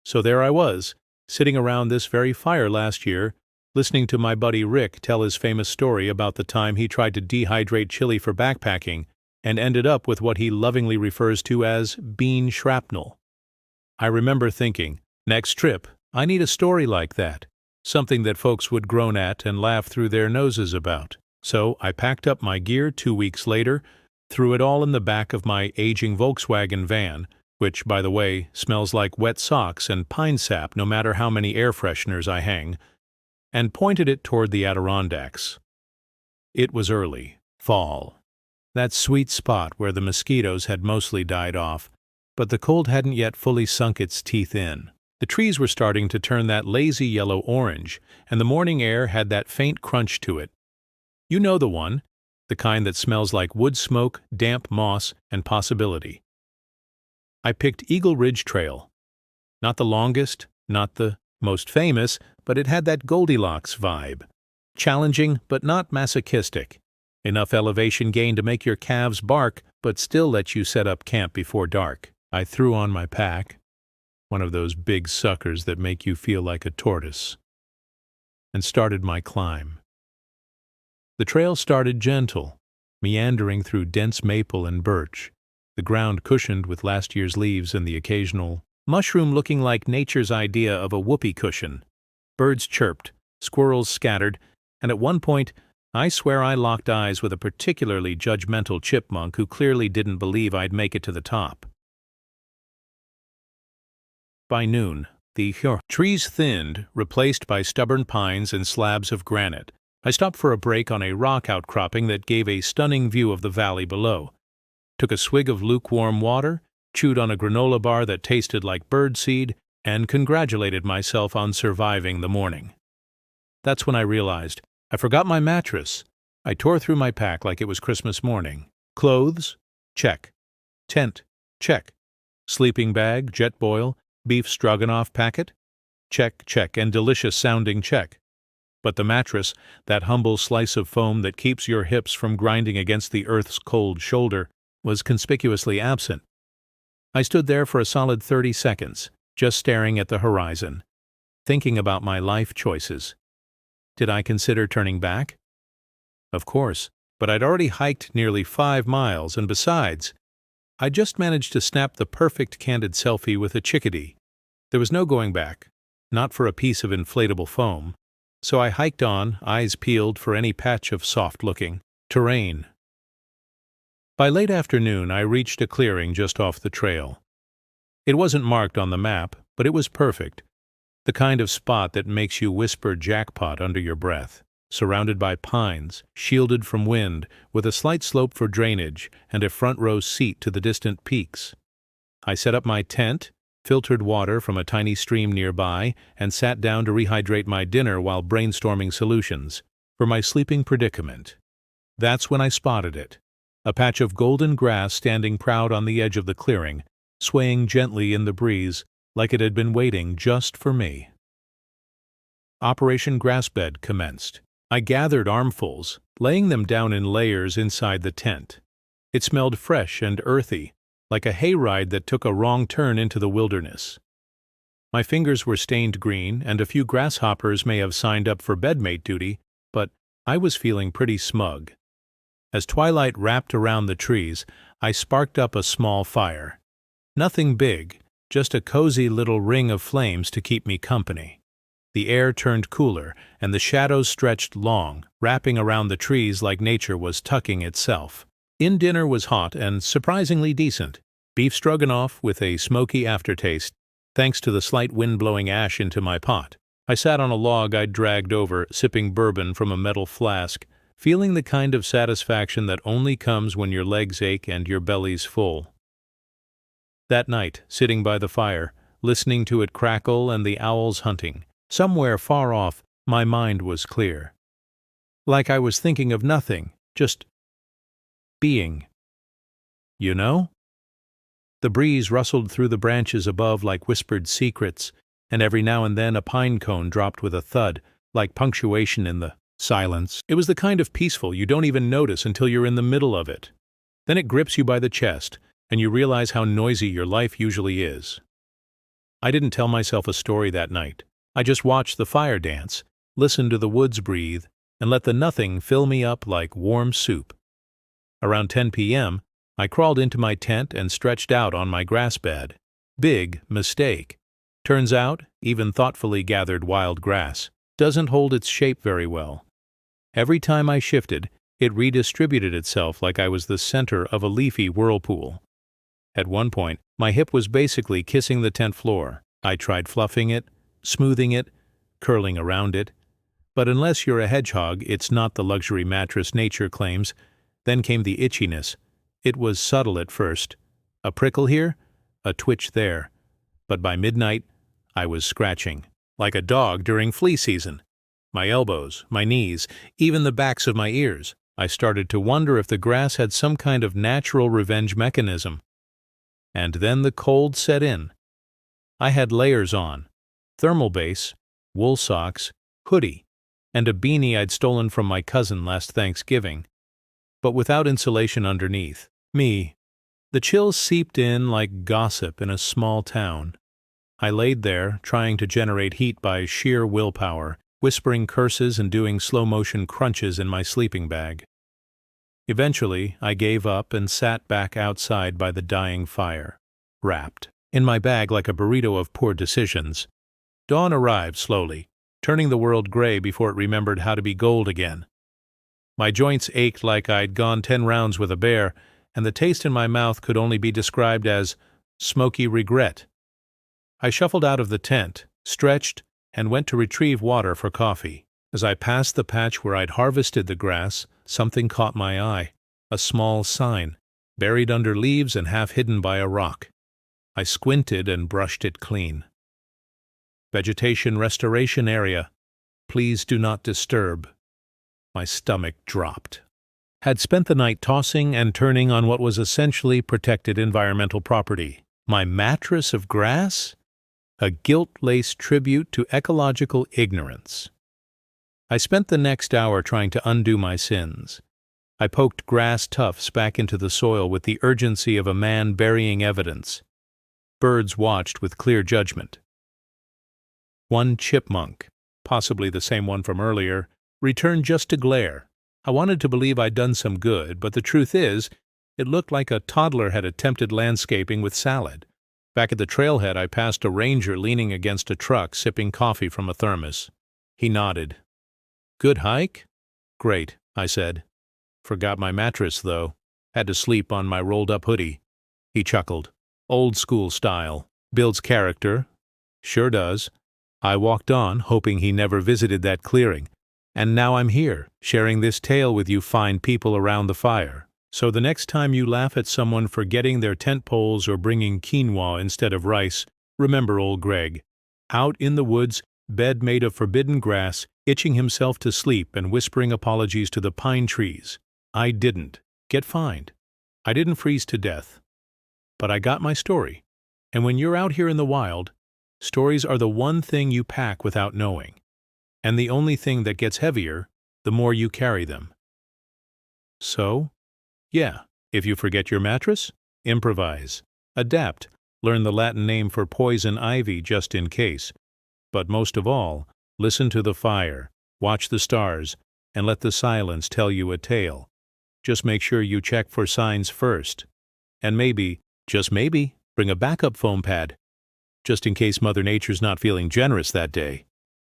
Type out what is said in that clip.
So there I was, sitting around this very fire last year, listening to my buddy Rick tell his famous story about the time he tried to dehydrate chili for backpacking and ended up with what he lovingly refers to as bean shrapnel. I remember thinking, next trip, I need a story like that, something that folks would groan at and laugh through their noses about. So I packed up my gear 2 weeks later, threw it all in the back of my aging Volkswagen van, which, by the way, smells like wet socks and pine sap no matter how many air fresheners I hang, and pointed it toward the Adirondacks. It was early, fall, that sweet spot where the mosquitoes had mostly died off, but the cold hadn't yet fully sunk its teeth in. The trees were starting to turn that lazy yellow-orange, and the morning air had that faint crunch to it. You know the one, the kind that smells like wood smoke, damp moss, and possibility. I picked Eagle Ridge Trail. Not the longest, not the most famous, but it had that Goldilocks vibe. Challenging, but not masochistic. Enough elevation gain to make your calves bark, but still let you set up camp before dark. I threw on my pack, one of those big suckers that make you feel like a tortoise, and started my climb. The trail started gentle, meandering through dense maple and birch, the ground cushioned with last year's leaves and the occasional mushroom looking like nature's idea of a whoopee cushion. Birds chirped, squirrels scattered, and at one point, I swear I locked eyes with a particularly judgmental chipmunk who clearly didn't believe I'd make it to the top. By noon, the trees thinned, replaced by stubborn pines and slabs of granite. I stopped for a break on a rock outcropping that gave a stunning view of the valley below. Took a swig of lukewarm water, chewed on a granola bar that tasted like birdseed, and congratulated myself on surviving the morning. That's when I realized I forgot my mattress. I tore through my pack like it was Christmas morning. Clothes? Check. Tent? Check. Sleeping bag, Jetboil, beef stroganoff packet? Check, check, and delicious-sounding check. But the mattress, that humble slice of foam that keeps your hips from grinding against the earth's cold shoulder, was conspicuously absent. I stood there for a solid 30 seconds, just staring at the horizon, thinking about my life choices. Did I consider turning back? Of course, but I'd already hiked nearly 5 miles, and besides, I just managed to snap the perfect candid selfie with a chickadee. There was no going back, not for a piece of inflatable foam. So I hiked on, eyes peeled for any patch of soft-looking terrain. By late afternoon, I reached a clearing just off the trail. It wasn't marked on the map, but it was perfect, the kind of spot that makes you whisper jackpot under your breath, surrounded by pines, shielded from wind, with a slight slope for drainage and a front-row seat to the distant peaks. I set up my tent, filtered water from a tiny stream nearby, and sat down to rehydrate my dinner while brainstorming solutions for my sleeping predicament. That's when I spotted it, a patch of golden grass standing proud on the edge of the clearing, swaying gently in the breeze like it had been waiting just for me. Operation Grassbed commenced. I gathered armfuls, laying them down in layers inside the tent. It smelled fresh and earthy, like a hayride that took a wrong turn into the wilderness. My fingers were stained green, and a few grasshoppers may have signed up for bedmate duty, but I was feeling pretty smug. As twilight wrapped around the trees, I sparked up a small fire. Nothing big, just a cozy little ring of flames to keep me company. The air turned cooler, and the shadows stretched long, wrapping around the trees like nature was tucking itself. Dinner was hot and surprisingly decent. Beef stroganoff with a smoky aftertaste, thanks to the slight wind blowing ash into my pot. I sat on a log I'd dragged over, sipping bourbon from a metal flask, feeling the kind of satisfaction that only comes when your legs ache and your belly's full. That night, sitting by the fire, listening to it crackle and the owls hunting, somewhere far off, my mind was clear. Like I was thinking of nothing, just being. You know? The breeze rustled through the branches above like whispered secrets, and every now and then a pine cone dropped with a thud, like punctuation in the silence. It was the kind of peaceful you don't even notice until you're in the middle of it. Then it grips you by the chest, and you realize how noisy your life usually is. I didn't tell myself a story that night. I just watched the fire dance, listened to the woods breathe, and let the nothing fill me up like warm soup. Around 10 p.m., I crawled into my tent and stretched out on my grass bed. Big mistake. Turns out, even thoughtfully gathered wild grass doesn't hold its shape very well. Every time I shifted, it redistributed itself like I was the center of a leafy whirlpool. At one point, my hip was basically kissing the tent floor. I tried fluffing it, smoothing it, curling around it. But unless you're a hedgehog, it's not the luxury mattress nature claims. Then came the itchiness. It was subtle at first. A prickle here, a twitch there. But by midnight, I was scratching, like a dog during flea season. My elbows, my knees, even the backs of my ears. I started to wonder if the grass had some kind of natural revenge mechanism. And then the cold set in. I had layers on, thermal base, wool socks, hoodie, and a beanie I'd stolen from my cousin last Thanksgiving, but without insulation underneath. Me. The chills seeped in like gossip in a small town. I laid there, trying to generate heat by sheer willpower, whispering curses and doing slow-motion crunches in my sleeping bag. Eventually, I gave up and sat back outside by the dying fire, wrapped in my bag like a burrito of poor decisions. Dawn arrived slowly, turning the world gray before it remembered how to be gold again. My joints ached like I'd gone 10 rounds with a bear, and the taste in my mouth could only be described as smoky regret. I shuffled out of the tent, stretched, and went to retrieve water for coffee. As I passed the patch where I'd harvested the grass, something caught my eye, a small sign, buried under leaves and half hidden by a rock. I squinted and brushed it clean. Vegetation Restoration Area. Please do not disturb. My stomach dropped. Had spent the night tossing and turning on what was essentially protected environmental property. My mattress of grass? A guilt-laced tribute to ecological ignorance. I spent the next hour trying to undo my sins. I poked grass tufts back into the soil with the urgency of a man burying evidence. Birds watched with clear judgment. One chipmunk, possibly the same one from earlier, returned just to glare. I wanted to believe I'd done some good, but the truth is, it looked like a toddler had attempted landscaping with salad. Back at the trailhead, I passed a ranger leaning against a truck, sipping coffee from a thermos. He nodded. Good hike? Great, I said. Forgot my mattress, though. Had to sleep on my rolled-up hoodie. He chuckled. Old school style. Builds character. Sure does. I walked on, hoping he never visited that clearing. And now I'm here, sharing this tale with you fine people around the fire. So the next time you laugh at someone forgetting their tent poles or bringing quinoa instead of rice, remember old Greg. Out in the woods, bed made of forbidden grass, itching himself to sleep and whispering apologies to the pine trees. I didn't get fined. I didn't freeze to death. But I got my story. And when you're out here in the wild, stories are the one thing you pack without knowing. And the only thing that gets heavier, the more you carry them. So, yeah, if you forget your mattress, improvise. Adapt. Learn the Latin name for poison ivy just in case. But most of all, listen to the fire, watch the stars, and let the silence tell you a tale. Just make sure you check for signs first. And maybe, just maybe, bring a backup foam pad, just in case Mother Nature's not feeling generous that day.